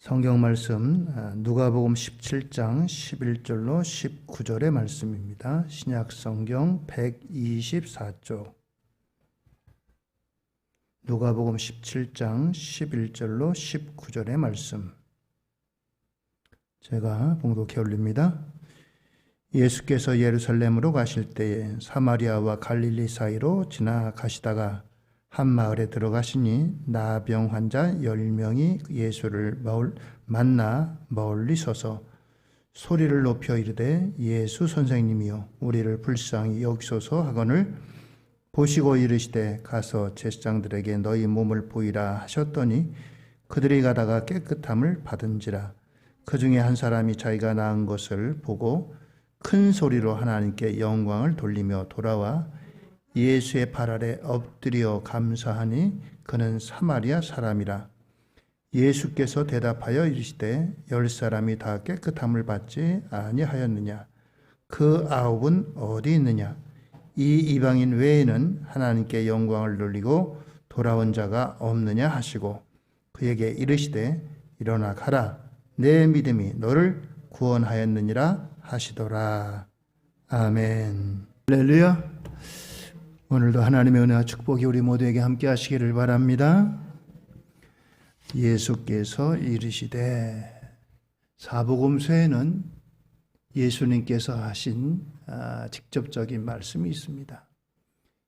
성경 말씀 누가복음 17장 11절로 19절의 말씀입니다. 신약 성경 124쪽 누가복음 17장 11절로 19절의 말씀 제가 봉독해 올립니다. 예수께서 예루살렘으로 가실 때에 사마리아와 갈릴리 사이로 지나가시다가 한 마을에 들어가시니 나병 환자 10명이 예수를 만나 멀리 서서 소리를 높여 이르되 예수 선생님이여 우리를 불쌍히 여기소서 하거늘 보시고 이르시되 가서 제사장들에게 너희 몸을 보이라 하셨더니 그들이 가다가 깨끗함을 받은지라. 그 중에 한 사람이 자기가 나은 것을 보고 큰 소리로 하나님께 영광을 돌리며 돌아와 예수의 발 아래 엎드려 감사하니 그는 사마리아 사람이라. 예수께서 대답하여 이르시되 10사람이 다 깨끗함을 받지 아니하였느냐? 그 9은 어디 있느냐? 이 이방인 외에는 하나님께 영광을 돌리고 돌아온 자가 없느냐 하시고 그에게 이르시되 일어나 가라. 내 믿음이 너를 구원하였느니라 하시더라. 아멘. 할렐루야. 오늘도 하나님의 은혜와 축복이 우리 모두에게 함께 하시기를 바랍니다. 예수께서 이르시되 사복음서에는 예수님께서 하신 직접적인 말씀이 있습니다.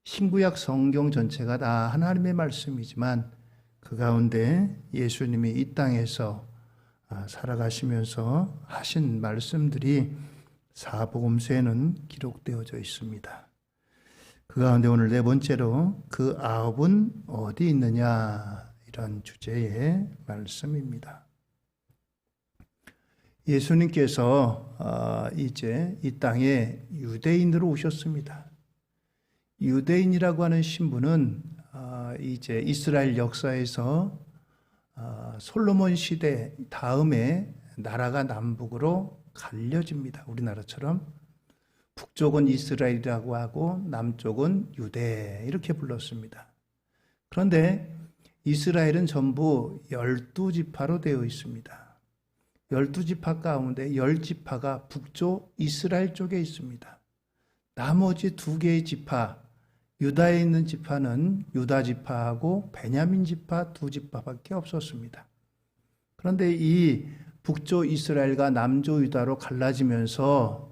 신구약 성경 전체가 다 하나님의 말씀이지만 그 가운데 예수님이 이 땅에서 살아가시면서 하신 말씀들이 사복음서에는 기록되어져 있습니다. 그 가운데 오늘 네 번째로 그 9은 어디 있느냐 이런 주제의 말씀입니다. 예수님께서 이제 이 땅에 유대인으로 오셨습니다. 유대인이라고 하는 신분은 이제 이스라엘 역사에서 솔로몬 시대 다음에 나라가 남북으로 갈려집니다. 우리나라처럼 북쪽은 이스라엘이라고 하고 남쪽은 유대 이렇게 불렀습니다. 그런데 이스라엘은 전부 12지파로 되어 있습니다. 12지파 가운데 10지파가 북쪽 이스라엘 쪽에 있습니다. 나머지 2개의 지파, 유다에 있는 지파는 유다 지파하고 베냐민 지파 2지파밖에 없었습니다. 그런데 이 북쪽 이스라엘과 남쪽 유다로 갈라지면서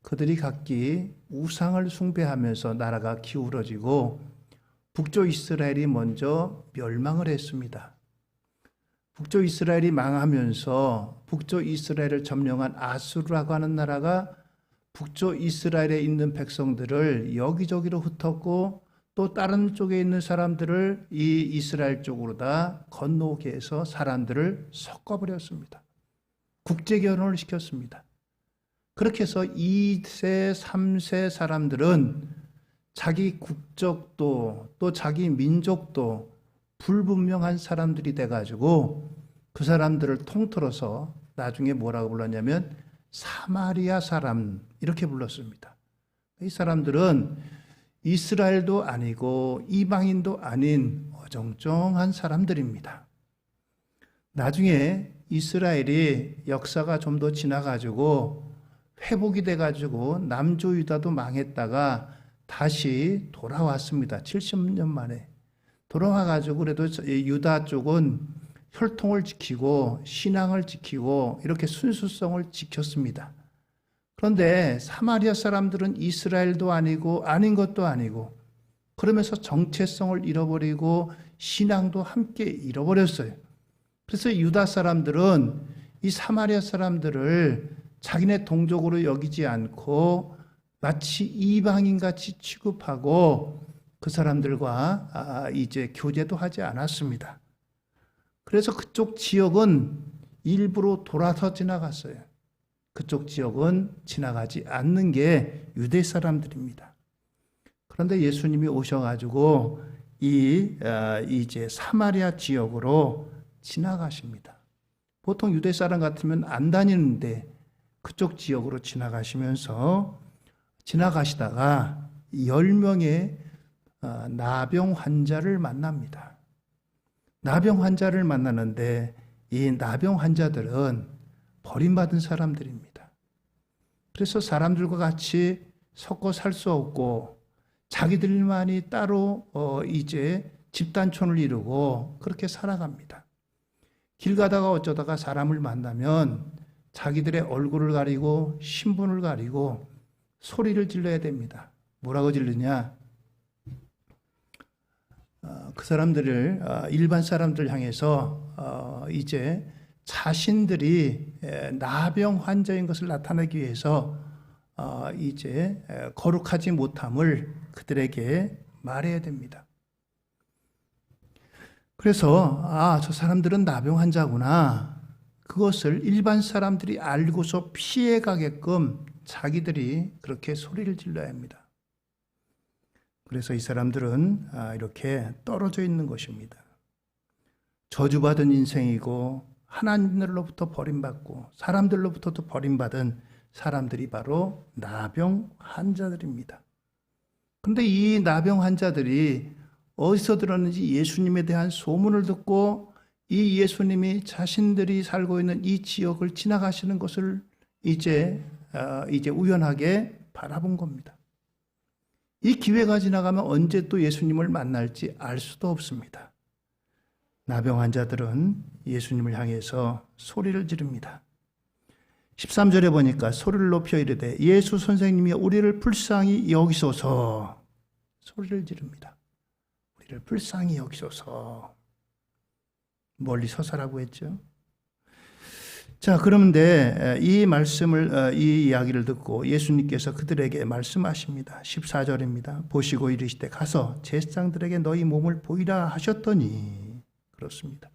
그들이 각기 우상을 숭배하면서 나라가 기울어지고 북쪽 이스라엘이 먼저 멸망을 했습니다. 북쪽 이스라엘이 망하면서 북쪽 이스라엘을 점령한 아수르라고 하는 나라가 북쪽 이스라엘에 있는 백성들을 여기저기로 흩었고 또 다른 쪽에 있는 사람들을 이 이스라엘 쪽으로 다 건너오게 해서 사람들을 섞어버렸습니다. 국제결혼을 시켰습니다. 그렇게 해서 2세, 3세 사람들은 자기 국적도 또 자기 민족도 불분명한 사람들이 돼가지고 그 사람들을 통틀어서 나중에 뭐라고 불렀냐면 사마리아 사람 이렇게 불렀습니다. 이 사람들은 이스라엘도 아니고 이방인도 아닌 어정쩡한 사람들입니다. 나중에 이스라엘이 역사가 좀 더 지나가지고 회복이 돼가지고 남조 유다도 망했다가 다시 돌아왔습니다. 70년 만에 돌아와가지고 그래도 유다 쪽은 혈통을 지키고 신앙을 지키고 이렇게 순수성을 지켰습니다. 그런데 사마리아 사람들은 이스라엘도 아니고 아닌 것도 아니고 그러면서 정체성을 잃어버리고 신앙도 함께 잃어버렸어요. 그래서 유다 사람들은 이 사마리아 사람들을 자기네 동족으로 여기지 않고 마치 이방인같이 취급하고 그 사람들과 이제 교제도 하지 않았습니다. 그래서 그쪽 지역은 일부러 돌아서 지나갔어요. 그쪽 지역은 지나가지 않는 게 유대 사람들입니다. 그런데 예수님이 오셔가지고 이제 사마리아 지역으로 지나가십니다. 보통 유대 사람 같으면 안 다니는데 그쪽 지역으로 지나가시다가 10명의 나병 환자를 만납니다. 나병 환자를 만나는데 이 나병 환자들은 버림받은 사람들입니다. 그래서 사람들과 같이 섞어 살 수 없고 자기들만이 따로 이제 집단촌을 이루고 그렇게 살아갑니다. 길 가다가 어쩌다가 사람을 만나면 자기들의 얼굴을 가리고 신분을 가리고 소리를 질러야 됩니다. 뭐라고 질르냐? 그 사람들을 일반 사람들 향해서 이제 자신들이 나병 환자인 것을 나타내기 위해서 이제 거룩하지 못함을 그들에게 말해야 됩니다. 그래서 저 사람들은 나병 환자구나. 그것을 일반 사람들이 알고서 피해가게끔 자기들이 그렇게 소리를 질러야 합니다. 그래서 이 사람들은 이렇게 떨어져 있는 것입니다. 저주받은 인생이고 하나님들로부터 버림받고 사람들로부터도 버림받은 사람들이 바로 나병 환자들입니다. 그런데 이 나병 환자들이 어디서 들었는지 예수님에 대한 소문을 듣고 이 예수님이 자신들이 살고 있는 이 지역을 지나가시는 것을 이제 우연하게 바라본 겁니다. 이 기회가 지나가면 언제 또 예수님을 만날지 알 수도 없습니다. 나병 환자들은 예수님을 향해서 소리를 지릅니다. 13절에 보니까 소리를 높여 이르되 예수 선생님이 우리를 불쌍히 여기소서. 소리를 지릅니다. 우리를 불쌍히 여기소서. 멀리 서서라고 했죠. 자, 그런데 이 말씀을, 이 이야기를 듣고 예수님께서 그들에게 말씀하십니다. 14절입니다. 보시고 이르시되 가서 제사장들에게 너희 몸을 보이라 하셨더니, 그렇습니다.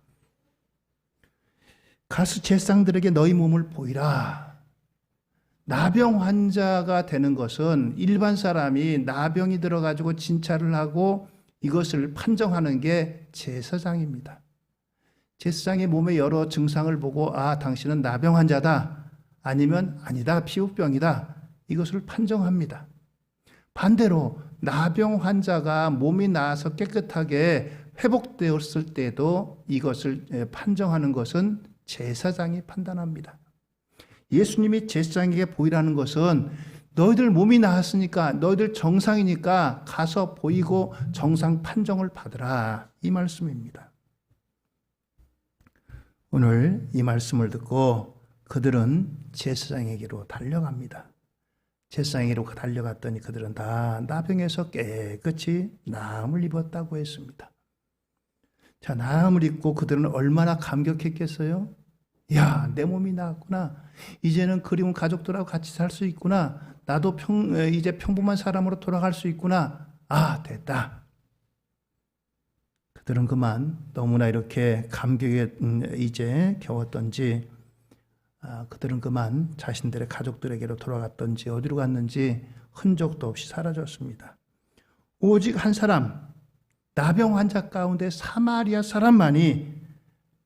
가서 제사장들에게 너희 몸을 보이라. 나병 환자가 되는 것은 일반 사람이 나병이 들어가지고 진찰을 하고 이것을 판정하는 게 제사장입니다. 제사장의 몸의 여러 증상을 보고 당신은 나병 환자다. 아니면 아니다. 피부병이다. 이것을 판정합니다. 반대로 나병 환자가 몸이 나아서 깨끗하게 회복되었을 때도 이것을 판정하는 것은 제사장이 판단합니다. 예수님이 제사장에게 보이라는 것은 너희들 몸이 나았으니까 너희들 정상이니까 가서 보이고 정상 판정을 받으라. 이 말씀입니다. 오늘 이 말씀을 듣고 그들은 제사장에게로 달려갑니다. 제사장에게로 달려갔더니 그들은 다 나병에서 깨끗이 나음을 입었다고 했습니다. 자, 나음을 입고 그들은 얼마나 감격했겠어요? 야, 내 몸이 나았구나. 이제는 그리운 가족들하고 같이 살 수 있구나. 나도 이제 평범한 사람으로 돌아갈 수 있구나. 됐다. 그들은 그만 너무나 이렇게 감격에 이제 겨웠던지 그들은 그만 자신들의 가족들에게로 돌아갔던지 어디로 갔는지 흔적도 없이 사라졌습니다. 오직 한 사람, 나병 환자 가운데 사마리아 사람만이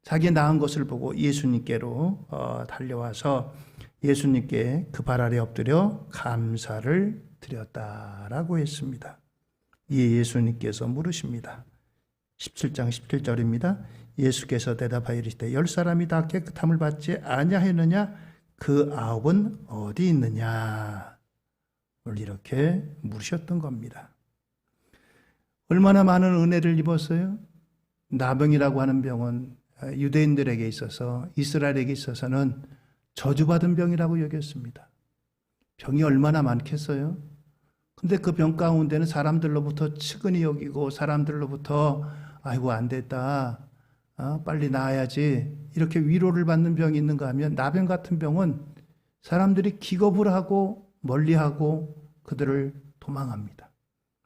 자기 나은 것을 보고 예수님께로 달려와서 예수님께 그 발 아래 엎드려 감사를 드렸다라고 했습니다. 이에 예수님께서 물으십니다. 17장 17절입니다. 예수께서 대답하여 이르시되 10사람이 다 깨끗함을 받지 아니하였느냐? 그 9은 어디 있느냐? 오늘 이렇게 물으셨던 겁니다. 얼마나 많은 은혜를 입었어요? 나병이라고 하는 병은 유대인들에게 있어서 이스라엘에게 있어서는 저주받은 병이라고 여겼습니다. 병이 얼마나 많겠어요? 근데 그 병 가운데는 사람들로부터 측은히 여기고 사람들로부터 아이고 안 됐다. 빨리 나아야지. 이렇게 위로를 받는 병이 있는가 하면 나병 같은 병은 사람들이 기겁을 하고 멀리하고 그들을 도망합니다.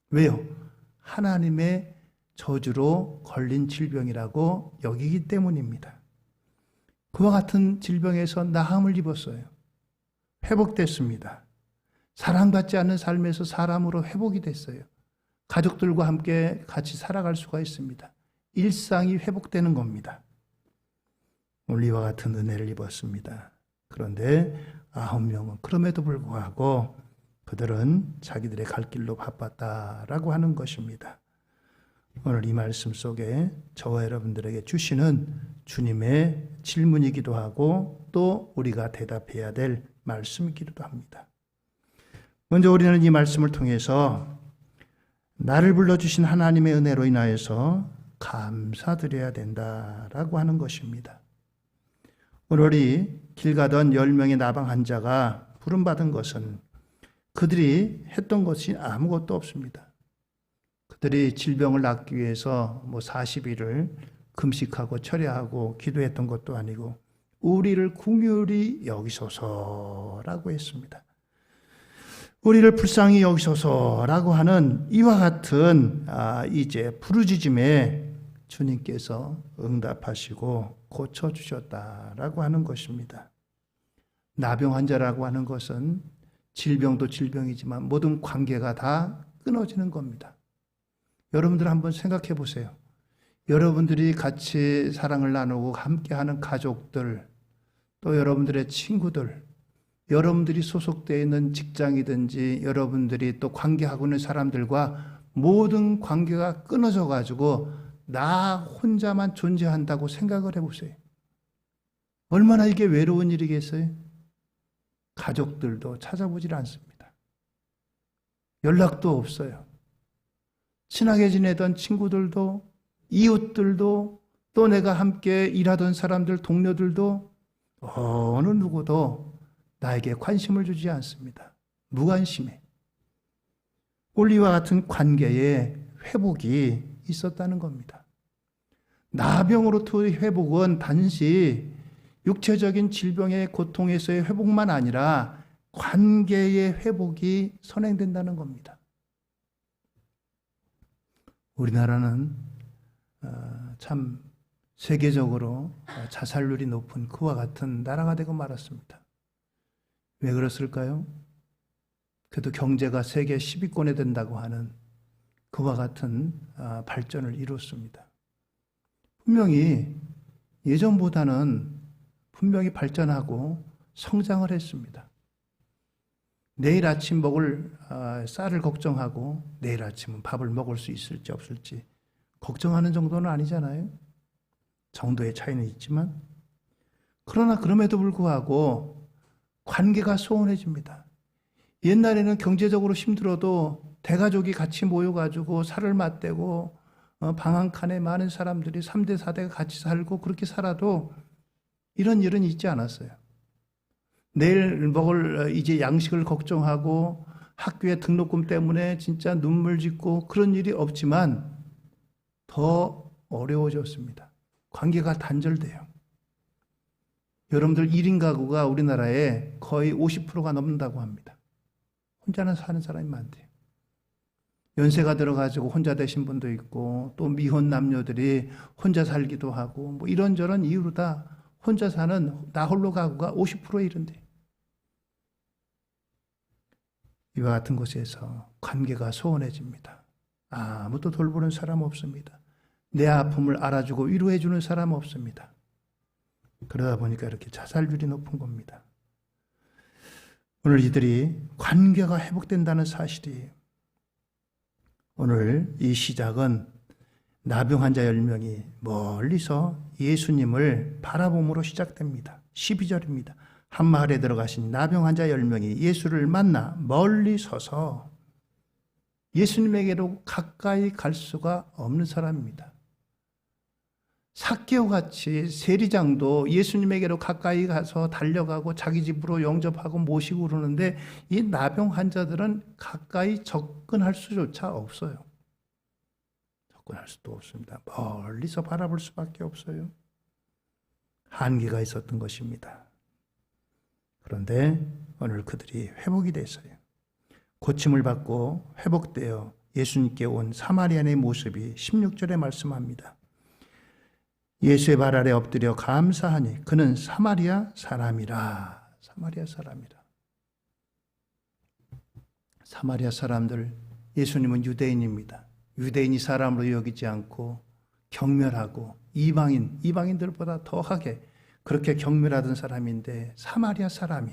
왜요? 하나님의 저주로 걸린 질병이라고 여기기 때문입니다. 그와 같은 질병에서 나음을 입었어요. 회복됐습니다. 사랑받지 않는 삶에서 사람으로 회복이 됐어요. 가족들과 함께 같이 살아갈 수가 있습니다. 일상이 회복되는 겁니다. 오늘 이와 같은 은혜를 입었습니다. 그런데 9명은 그럼에도 불구하고 그들은 자기들의 갈 길로 바빴다라고 하는 것입니다. 오늘 이 말씀 속에 저와 여러분들에게 주시는 주님의 질문이기도 하고 또 우리가 대답해야 될 말씀이기도 합니다. 먼저 우리는 이 말씀을 통해서 나를 불러주신 하나님의 은혜로 인하여서 감사드려야 된다라고 하는 것입니다. 오늘이 길 가던 10명의 나방 환자가 부름받은 것은 그들이 했던 것이 아무것도 없습니다. 그들이 질병을 낫기 위해서 40일을 금식하고 철야하고 기도했던 것도 아니고 우리를 긍휼히 여기소서라고 했습니다. 우리를 불쌍히 여기소서라고 하는 이와 같은 이제 부르짖음에 주님께서 응답하시고 고쳐주셨다라고 하는 것입니다. 나병 환자라고 하는 것은 질병도 질병이지만 모든 관계가 다 끊어지는 겁니다. 여러분들 한번 생각해 보세요. 여러분들이 같이 사랑을 나누고 함께하는 가족들, 또 여러분들의 친구들, 여러분들이 소속되어 있는 직장이든지 여러분들이 또 관계하고 있는 사람들과 모든 관계가 끊어져 가지고 나 혼자만 존재한다고 생각을 해보세요. 얼마나 이게 외로운 일이겠어요? 가족들도 찾아보질 않습니다. 연락도 없어요. 친하게 지내던 친구들도, 이웃들도, 또 내가 함께 일하던 사람들, 동료들도 어느 누구도 나에게 관심을 주지 않습니다. 무관심해. 우리와 같은 관계에 회복이 있었다는 겁니다. 나병으로부터의 회복은 단지 육체적인 질병의 고통에서의 회복만 아니라 관계의 회복이 선행된다는 겁니다. 우리나라는 참 세계적으로 자살률이 높은 그와 같은 나라가 되고 말았습니다. 왜 그랬을까요? 그래도 경제가 세계 10위권에 된다고 하는 그와 같은 발전을 이뤘습니다. 분명히 예전보다는 분명히 발전하고 성장을 했습니다. 내일 아침 먹을 쌀을 걱정하고 내일 아침은 밥을 먹을 수 있을지 없을지 걱정하는 정도는 아니잖아요. 정도의 차이는 있지만 그러나 그럼에도 불구하고 관계가 소원해집니다. 옛날에는 경제적으로 힘들어도 대가족이 같이 모여가지고 살을 맞대고 방 한 칸에 많은 사람들이 3대 4대가 같이 살고 그렇게 살아도 이런 일은 있지 않았어요. 내일 먹을 이제 양식을 걱정하고 학교에 등록금 때문에 진짜 눈물 짓고 그런 일이 없지만 더 어려워졌습니다. 관계가 단절돼요. 여러분들 1인 가구가 우리나라에 거의 50%가 넘는다고 합니다. 혼자는 사는 사람이 많대요. 연세가 들어가지고 혼자 되신 분도 있고 또 미혼 남녀들이 혼자 살기도 하고 뭐 이런저런 이유로 다 혼자 사는 나홀로 가구가 50%에 이른대요. 이와 같은 곳에서 관계가 소원해집니다. 아무도 돌보는 사람 없습니다. 내 아픔을 알아주고 위로해주는 사람 없습니다. 그러다 보니까 이렇게 자살률이 높은 겁니다. 오늘 이들이 관계가 회복된다는 사실이 오늘 이 시작은 나병 환자 10명이 멀리서 예수님을 바라봄으로 시작됩니다. 12절입니다. 한 마을에 들어가신 나병 환자 10명이 예수를 만나 멀리 서서 예수님에게로 가까이 갈 수가 없는 사람입니다. 삭개오 같이 세리장도 예수님에게로 가까이 가서 달려가고 자기 집으로 영접하고 모시고 그러는데 이 나병 환자들은 가까이 접근할 수조차 없어요. 접근할 수도 없습니다. 멀리서 바라볼 수밖에 없어요. 한계가 있었던 것입니다. 그런데 오늘 그들이 회복이 됐어요. 고침을 받고 회복되어 예수님께 온 사마리아인의 모습이 16절에 말씀합니다. 예수의 발 아래 엎드려 감사하니 그는 사마리아 사람이라. 사마리아 사람이라. 사마리아 사람들, 예수님은 유대인입니다. 유대인이 사람으로 여기지 않고 경멸하고 이방인들보다 더하게 그렇게 경멸하던 사람인데 사마리아 사람이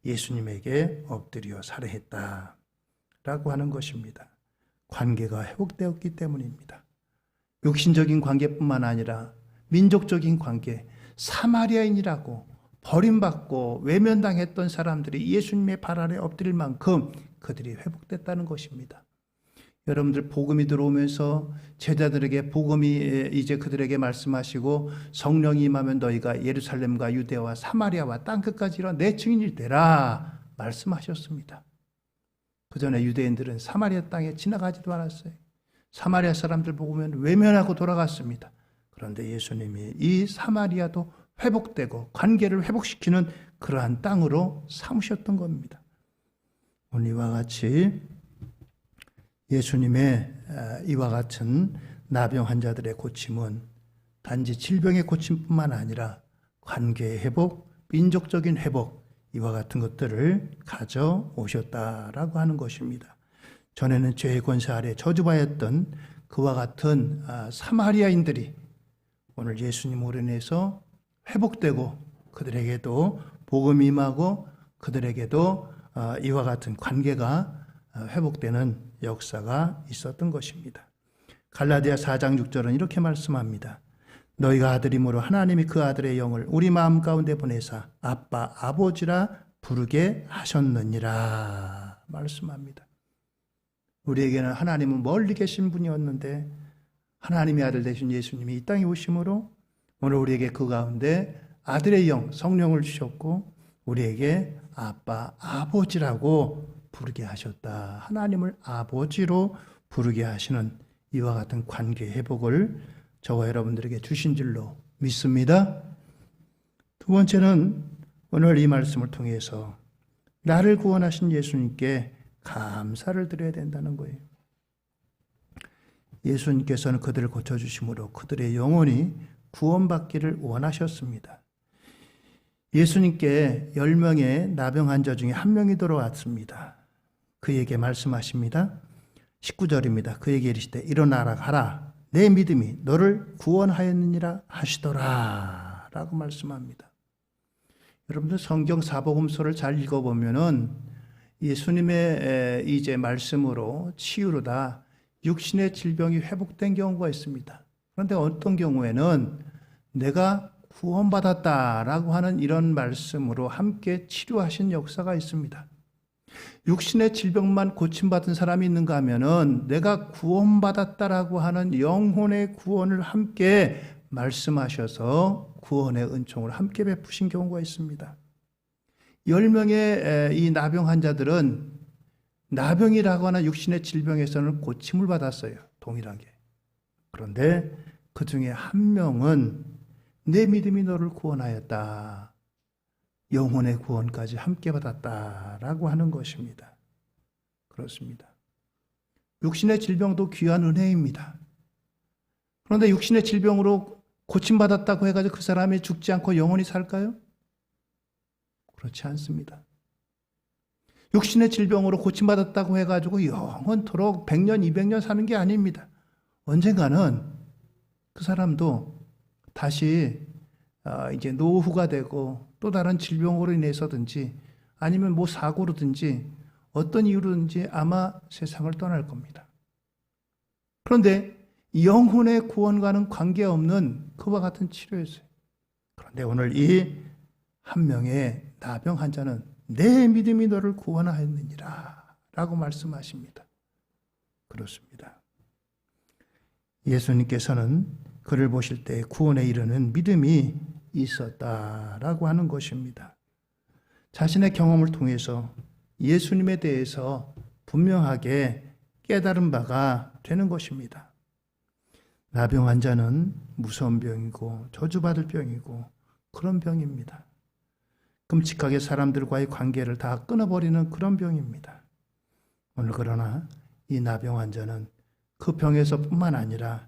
예수님에게 엎드려 살해했다라고 하는 것입니다. 관계가 회복되었기 때문입니다. 육신적인 관계뿐만 아니라 민족적인 관계, 사마리아인이라고 버림받고 외면당했던 사람들이 예수님의 발 아래 엎드릴 만큼 그들이 회복됐다는 것입니다. 여러분들 복음이 들어오면서 제자들에게 복음이 이제 그들에게 말씀하시고 성령이 임하면 너희가 예루살렘과 유대와 사마리아와 땅끝까지 이런 내 증인이 되라 말씀하셨습니다. 그 전에 유대인들은 사마리아 땅에 지나가지도 않았어요. 사마리아 사람들 보면 외면하고 돌아갔습니다. 그런데 예수님이 이 사마리아도 회복되고 관계를 회복시키는 그러한 땅으로 삼으셨던 겁니다. 오늘 이와 같이 예수님의 이와 같은 나병 환자들의 고침은 단지 질병의 고침뿐만 아니라 관계의 회복, 민족적인 회복, 이와 같은 것들을 가져오셨다라고 하는 것입니다. 전에는 죄의 권세 아래 저주받았던 그와 같은 사마리아인들이 오늘 예수님으로 인해서 회복되고 그들에게도 복음이 임하고 그들에게도 이와 같은 관계가 회복되는 역사가 있었던 것입니다. 갈라디아 4장 6절은 이렇게 말씀합니다. 너희가 아들이므로 하나님이 그 아들의 영을 우리 마음 가운데 보내사 아빠 아버지라 부르게 하셨느니라 말씀합니다. 우리에게는 하나님은 멀리 계신 분이었는데 하나님의 아들 되신 예수님이 이 땅에 오심으로 오늘 우리에게 그 가운데 아들의 영 성령을 주셨고 우리에게 아빠 아버지라고 부르게 하셨다. 하나님을 아버지로 부르게 하시는 이와 같은 관계 회복을 저와 여러분들에게 주신 줄로 믿습니다. 두 번째는 오늘 이 말씀을 통해서 나를 구원하신 예수님께 감사를 드려야 된다는 거예요. 예수님께서는 그들을 고쳐주심으로 그들의 영혼이 구원받기를 원하셨습니다. 예수님께 10명의 나병 환자 중에 한 명이 들어왔습니다. 그에게 말씀하십니다. 19절입니다. 그에게 이르시되 일어나라 가라 내 믿음이 너를 구원하였느니라 하시더라 라고 말씀합니다. 여러분들 성경 사복음서를 잘 읽어보면은 예수님의 이제 말씀으로 치유로 다 육신의 질병이 회복된 경우가 있습니다. 그런데 어떤 경우에는 내가 구원받았다라고 하는 이런 말씀으로 함께 치료하신 역사가 있습니다. 육신의 질병만 고침받은 사람이 있는가 하면은 내가 구원받았다라고 하는 영혼의 구원을 함께 말씀하셔서 구원의 은총을 함께 베푸신 경우가 있습니다. 10명의 이 나병 환자들은 나병이라고 하는 육신의 질병에서는 고침을 받았어요. 동일하게. 그런데 그 중에 한 명은 내 믿음이 너를 구원하였다. 영혼의 구원까지 함께 받았다라고 하는 것입니다. 그렇습니다. 육신의 질병도 귀한 은혜입니다. 그런데 육신의 질병으로 고침받았다고 해가지고 그 사람이 죽지 않고 영원히 살까요? 그렇지 않습니다. 육신의 질병으로 고침받았다고 해가지고 영원토록 100년, 200년 사는 게 아닙니다. 언젠가는 그 사람도 다시 이제 노후가 되고 또 다른 질병으로 인해서든지 아니면 뭐 사고로든지 어떤 이유로든지 아마 세상을 떠날 겁니다. 그런데 영혼의 구원과는 관계없는 그와 같은 치료였어요. 그런데 오늘 이 한 명의 나병 환자는 내 믿음이 너를 구원하였느니라 라고 말씀하십니다. 그렇습니다. 예수님께서는 그를 보실 때 구원에 이르는 믿음이 있었다라고 하는 것입니다. 자신의 경험을 통해서 예수님에 대해서 분명하게 깨달은 바가 되는 것입니다. 나병 환자는 무서운 병이고 저주받을 병이고 그런 병입니다. 끔찍하게 사람들과의 관계를 다 끊어버리는 그런 병입니다. 오늘 그러나 이 나병 환자는 그 병에서뿐만 아니라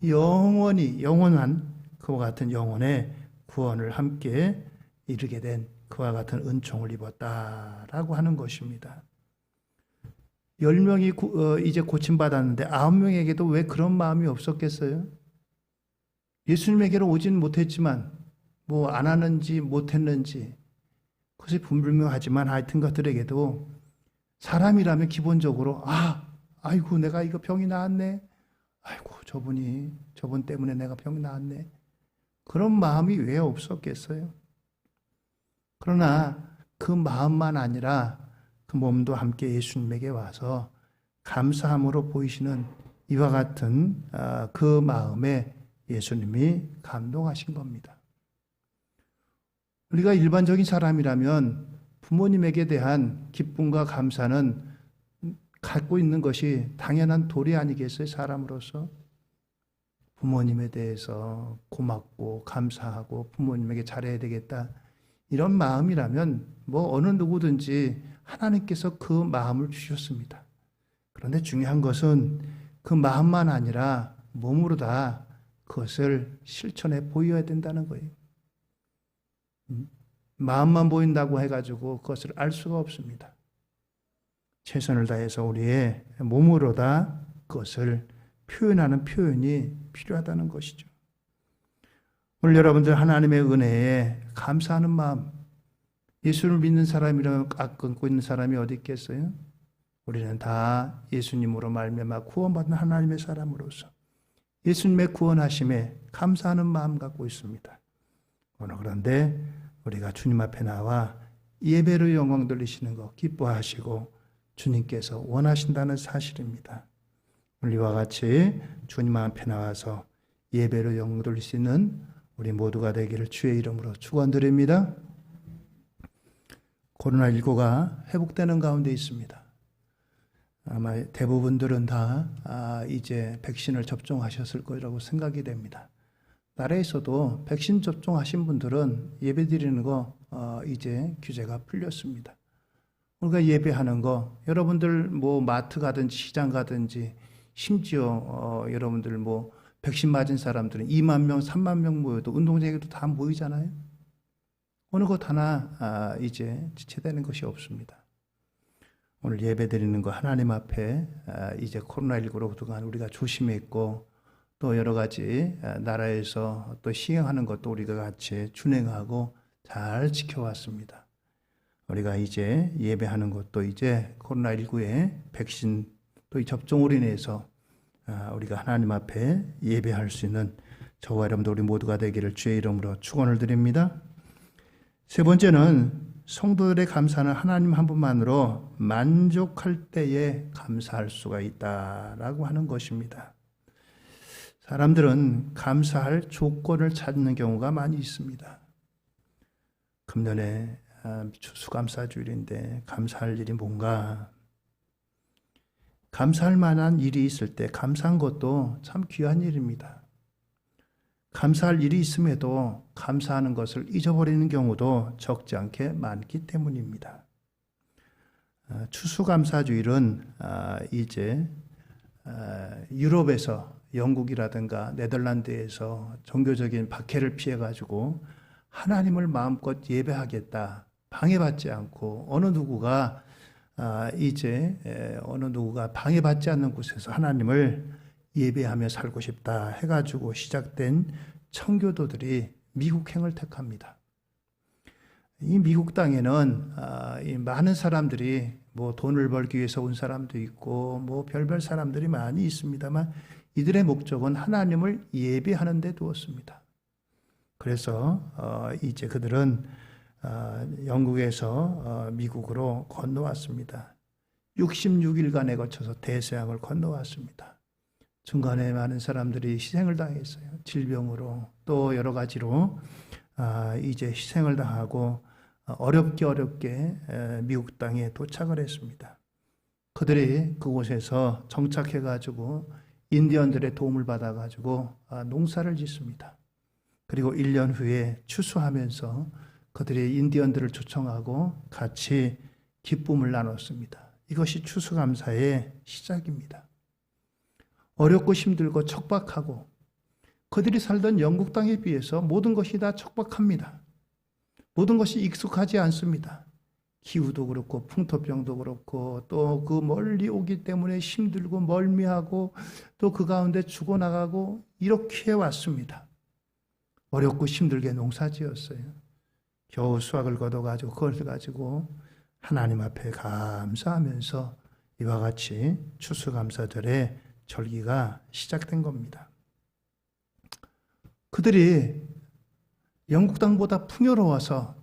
영원한 그와 같은 영혼의 구원을 함께 이루게 된 그와 같은 은총을 입었다라고 하는 것입니다. 10명이 이제 고침받았는데 9명에게도 왜 그런 마음이 없었겠어요? 예수님에게로 오진 못했지만 뭐 안 하는지 못했는지 그것이 분불명하지만 하여튼 것들에게도 사람이라면 기본적으로 아이고 내가 이거 병이 나았네. 아이고 저분 때문에 내가 병 나았네. 그런 마음이 왜 없었겠어요? 그러나 그 마음만 아니라 그 몸도 함께 예수님에게 와서 감사함으로 보이시는 이와 같은 그 마음에 예수님이 감동하신 겁니다. 우리가 일반적인 사람이라면 부모님에게 대한 기쁨과 감사는 갖고 있는 것이 당연한 도리 아니겠어요? 사람으로서. 부모님에 대해서 고맙고 감사하고 부모님에게 잘해야 되겠다. 이런 마음이라면 어느 누구든지 하나님께서 그 마음을 주셨습니다. 그런데 중요한 것은 그 마음만 아니라 몸으로 다 그것을 실천해 보여야 된다는 거예요. 마음만 보인다고 해가지고 그것을 알 수가 없습니다. 최선을 다해서 우리의 몸으로 다 그것을 표현하는 표현이 필요하다는 것이죠. 오늘 여러분들 하나님의 은혜에 감사하는 마음, 예수를 믿는 사람이라면 끊고 있는 사람이 어디 있겠어요? 우리는 다 예수님으로 말미암아 구원받은 하나님의 사람으로서 예수님의 구원하심에 감사하는 마음 갖고 있습니다. 오늘 그런데 우리가 주님 앞에 나와 예배로 영광 돌리시는 것 기뻐하시고 주님께서 원하신다는 사실입니다. 우리와 같이 주님 앞에 나와서 예배로 영광 돌릴 수 있는 우리 모두가 되기를 주의 이름으로 축원드립니다. 코로나19가 회복되는 가운데 있습니다. 아마 대부분들은 다 이제 백신을 접종하셨을 거라고 생각이 됩니다. 나라에서도 백신 접종하신 분들은 예배드리는 거 이제 규제가 풀렸습니다. 우리가 예배하는 거 여러분들 마트 가든지 시장 가든지 심지어 여러분들 백신 맞은 사람들은 2만 명, 3만 명 모여도 운동장에도 다 모이잖아요. 어느 것 하나 이제 지체되는 것이 없습니다. 오늘 예배 드리는 거 하나님 앞에 이제 코로나19로 그동안 우리가 조심했고 또 여러 가지 나라에서 또 시행하는 것도 우리가 같이 준행하고 잘 지켜왔습니다. 우리가 이제 예배하는 것도 이제 코로나19의 백신 또 이 접종으로 인해서 우리가 하나님 앞에 예배할 수 있는 저와 여러분들 우리 모두가 되기를 주의 이름으로 축원을 드립니다. 세 번째는 성도들의 감사는 하나님 한 분만으로 만족할 때에 감사할 수가 있다라고 하는 것입니다. 사람들은 감사할 조건을 찾는 경우가 많이 있습니다. 금년에 추수감사주일인데 감사할 일이 뭔가? 감사할 만한 일이 있을 때 감사한 것도 참 귀한 일입니다. 감사할 일이 있음에도 감사하는 것을 잊어버리는 경우도 적지 않게 많기 때문입니다. 추수감사주일은 이제 유럽에서 영국이라든가 네덜란드에서 종교적인 박해를 피해가지고 하나님을 마음껏 예배하겠다, 방해받지 않고 어느 누구가 방해받지 않는 곳에서 하나님을 예배하며 살고 싶다 해가지고 시작된 청교도들이 미국행을 택합니다. 이 미국 땅에는 이 많은 사람들이 돈을 벌기 위해서 온 사람도 있고 별별 사람들이 많이 있습니다만 이들의 목적은 하나님을 예배하는 데 두었습니다. 그래서 이제 그들은 영국에서 미국으로 건너왔습니다. 66일간에 거쳐서 대서양을 건너왔습니다. 중간에 많은 사람들이 희생을 당했어요. 질병으로 또 여러 가지로 이제 희생을 당하고 어렵게 미국 땅에 도착을 했습니다. 그들이 그곳에서 정착해가지고 인디언들의 도움을 받아가지고 농사를 짓습니다. 그리고 1년 후에 추수하면서 그들이 인디언들을 초청하고 같이 기쁨을 나눴습니다. 이것이 추수감사의 시작입니다. 어렵고 힘들고 척박하고 그들이 살던 영국 땅에 비해서 모든 것이 다 척박합니다. 모든 것이 익숙하지 않습니다. 기후도 그렇고 풍토병도 그렇고 또 그 멀리 오기 때문에 힘들고 멀미하고 또 그 가운데 죽어나가고 이렇게 왔습니다. 어렵고 힘들게 농사지었어요. 겨우 수확을 거둬가지고 그걸 가지고 하나님 앞에 감사하면서 이와 같이 추수감사절에 절기가 시작된 겁니다. 그들이 영국 땅보다 풍요로워서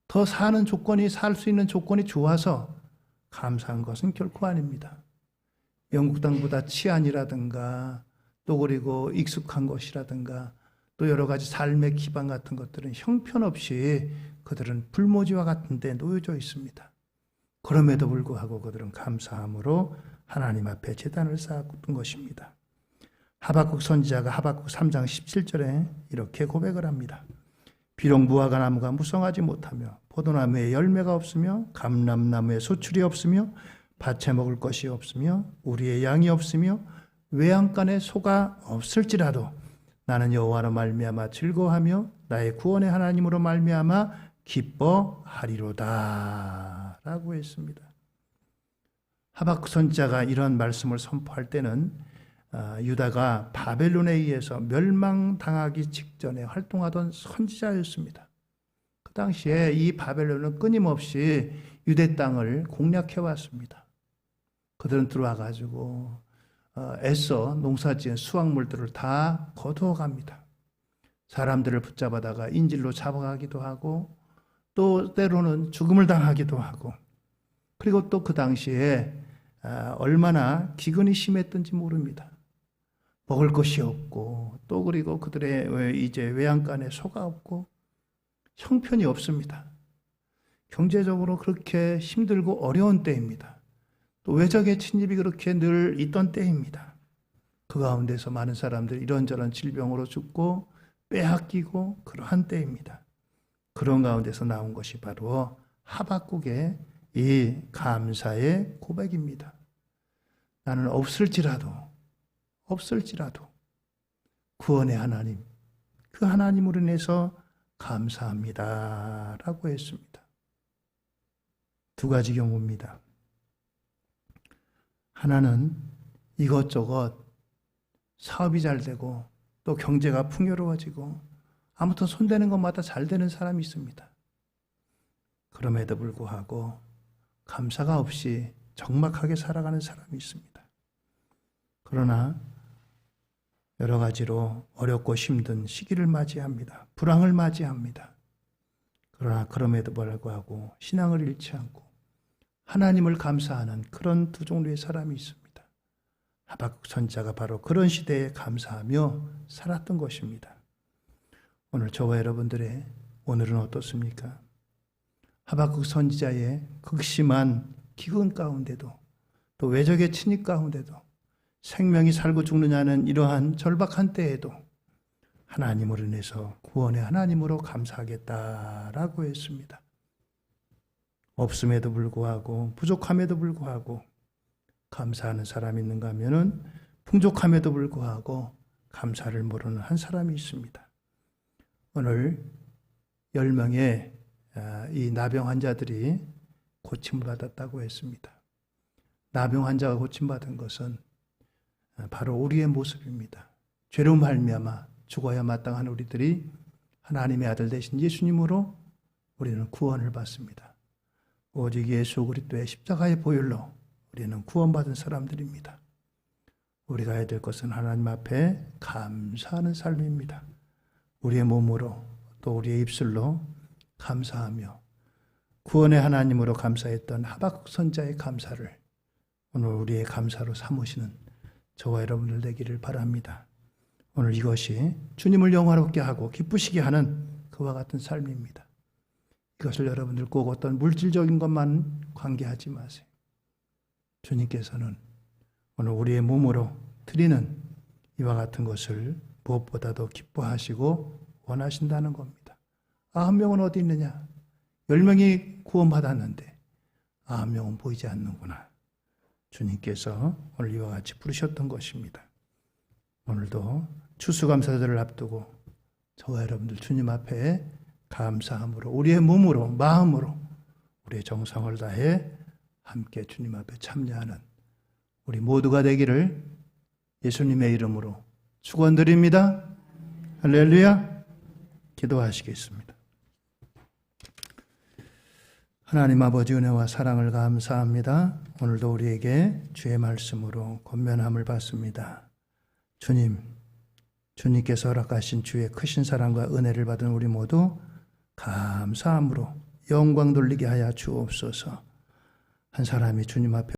더 사는 조건이, 살 수 있는 조건이 좋아서 감사한 것은 결코 아닙니다. 영국 땅보다 치안이라든가 또 그리고 익숙한 것이라든가 또 여러 가지 삶의 기반 같은 것들은 형편없이 그들은 불모지와 같은 데 놓여져 있습니다. 그럼에도 불구하고 그들은 감사함으로 하나님 앞에 제단을 쌓았던 것입니다. 하박국 선지자가 하박국 3장 17절에 이렇게 고백을 합니다. 비록 무화과 나무가 무성하지 못하며 포도나무에 열매가 없으며 감람나무에 소출이 없으며 밭에 먹을 것이 없으며 우리의 양이 없으며 외양간에 소가 없을지라도 나는 여호와로 말미암아 즐거워하며 나의 구원의 하나님으로 말미암아 기뻐하리로다 라고 했습니다. 하박국 선지자가 이런 말씀을 선포할 때는 유다가 바벨론에 의해서 멸망당하기 직전에 활동하던 선지자였습니다. 그 당시에 이 바벨론은 끊임없이 유대 땅을 공략해 왔습니다. 그들은 들어와 가지고 애써 농사지은 수확물들을 다 거두어 갑니다. 사람들을 붙잡아다가 인질로 잡아가기도 하고 또 때로는 죽음을 당하기도 하고, 그리고 또 그 당시에 얼마나 기근이 심했던지 모릅니다. 먹을 것이 없고 또 그리고 그들의 이제 외양간에 소가 없고 형편이 없습니다. 경제적으로 그렇게 힘들고 어려운 때입니다. 또 외적의 침입이 그렇게 늘 있던 때입니다. 그 가운데서 많은 사람들이 이런저런 질병으로 죽고 빼앗기고 그러한 때입니다. 그런 가운데서 나온 것이 바로 하박국의 이 감사의 고백입니다. 나는 없을지라도 구원의 하나님, 그 하나님으로 인해서 감사합니다 라고 했습니다. 두 가지 경우입니다. 하나는 이것저것 사업이 잘 되고 또 경제가 풍요로워지고 아무튼 손대는 것마다 잘 되는 사람이 있습니다. 그럼에도 불구하고 감사가 없이 적막하게 살아가는 사람이 있습니다. 그러나 여러 가지로 어렵고 힘든 시기를 맞이합니다. 불황을 맞이합니다. 그러나 그럼에도 불구하고 신앙을 잃지 않고 하나님을 감사하는 그런 두 종류의 사람이 있습니다. 하박국 선지자가 바로 그런 시대에 감사하며 살았던 것입니다. 오늘 저와 여러분들의 오늘은 어떻습니까? 하박국 선지자의 극심한 기근 가운데도 또 외적의 침입 가운데도 생명이 살고 죽느냐는 이러한 절박한 때에도 하나님으로 인해서 구원의 하나님으로 감사하겠다라고 했습니다. 없음에도 불구하고 부족함에도 불구하고 감사하는 사람이 있는가 하면은 풍족함에도 불구하고 감사를 모르는 한 사람이 있습니다. 오늘 10명의 이 나병 환자들이 고침을 받았다고 했습니다. 나병 환자가 고침받은 것은 바로 우리의 모습입니다. 죄로 말미암아 죽어야 마땅한 우리들이 하나님의 아들 되신 예수님으로 우리는 구원을 받습니다. 오직 예수 그리스도의 십자가의 보혈로 우리는 구원받은 사람들입니다. 우리가 해야 될 것은 하나님 앞에 감사하는 삶입니다. 우리의 몸으로 또 우리의 입술로 감사하며 구원의 하나님으로 감사했던 하박국 선지자의 감사를 오늘 우리의 감사로 삼으시는 저와 여러분들 되기를 바랍니다. 오늘 이것이 주님을 영화롭게 하고 기쁘시게 하는 그와 같은 삶입니다. 이것을 여러분들 꼭 어떤 물질적인 것만 관계하지 마세요. 주님께서는 오늘 우리의 몸으로 드리는 이와 같은 것을 무엇보다도 기뻐하시고 원하신다는 겁니다. 한 명은 어디 있느냐? 10명이 구원받았는데 9명은 보이지 않는구나. 주님께서 오늘 이와 같이 부르셨던 것입니다. 오늘도 추수감사절을 앞두고 저와 여러분들 주님 앞에 감사함으로 우리의 몸으로 마음으로 우리의 정성을 다해 함께 주님 앞에 참여하는 우리 모두가 되기를 예수님의 이름으로 축원드립니다. 할렐루야. 기도하시겠습니다. 하나님 아버지 은혜와 사랑을 감사합니다. 오늘도 우리에게 주의 말씀으로 권면함을 받습니다. 주님, 주님께서 허락하신 주의 크신 사랑과 은혜를 받은 우리 모두 감사함으로 영광 돌리게 하여 주옵소서. 한 사람이 주님 앞에